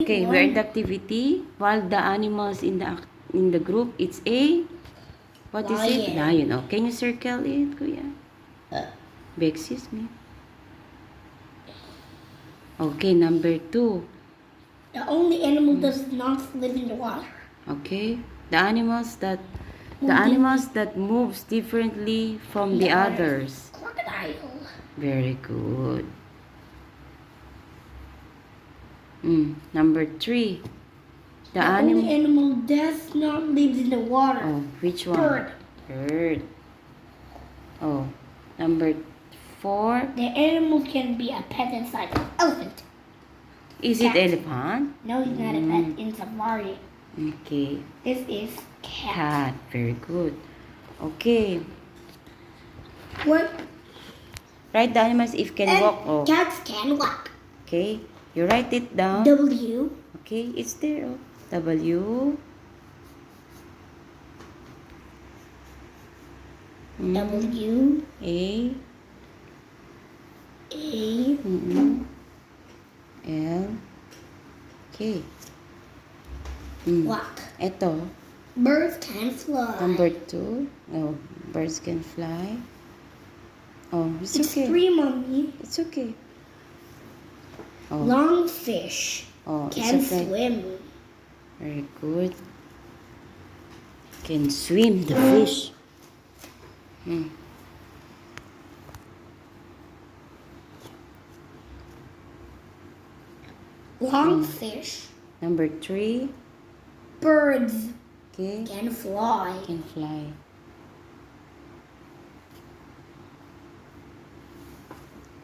Okay, we're in the activity. While the animals in the group, it's a what is it? Lion. Oh, can you circle it, Kuya? Excuse me. Okay, number 2. The only animal does not live in the water. Okay, the animals that moves differently from the others. Crocodile. Very good. Number 3. The only animal does not live in the water. Oh, which one? Bird. Bird. Oh, number 4. The animal can be a pet inside an elephant. Is it elephant? No, it's not a pet in safari. Okay. This is cat. Cat. Very good. Okay. What? Write the animals if can walk. Oh. Cats can walk. Okay. You write it down. W. Okay. It's there. Oh. W. W. A. A. L. K. Walk. Ito. Birds can fly. Number 2. Oh, birds can fly. Oh, it's okay. It's 3, Mommy. It's okay. Oh. Lungfish can swim. Very good. Can swim the fish. Lungfish. Number 3. Birds Okay. can fly. Can fly.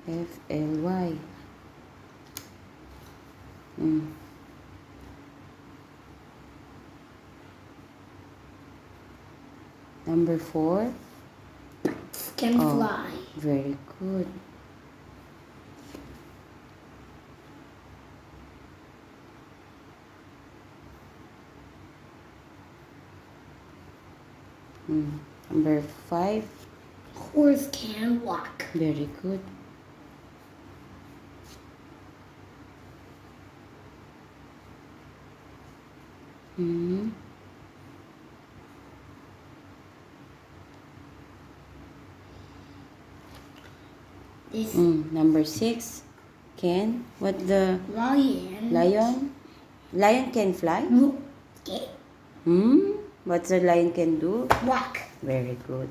FLY. Number 4. Can fly. Very good. Number 5. Horse can walk. Very good. This Number 6. Can what the lion. Lion can fly? Okay. What the lion can do? Walk. Very good.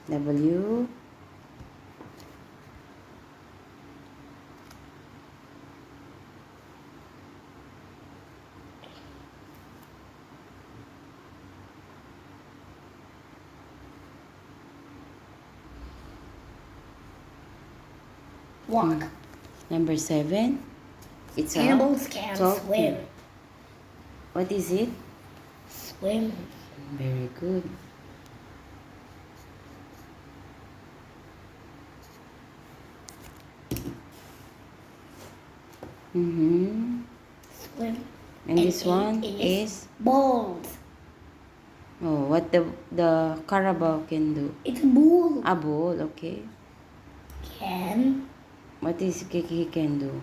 W. Walk. Number 7. It's Animals can swim. What is it? Swim. Very good. Swim. And this one is Balls. oh, what the carabao can do? It's a bull. A bull, okay. Can What is he can do?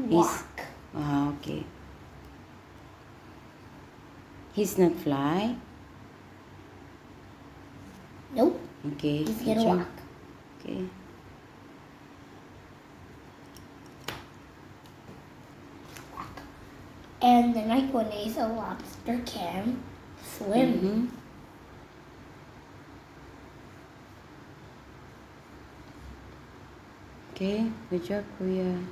walk. Okay. He's not fly. Nope. Okay. He's gonna walk. Okay. And the next one is a lobster can swim. Okay. Good job, Kuya.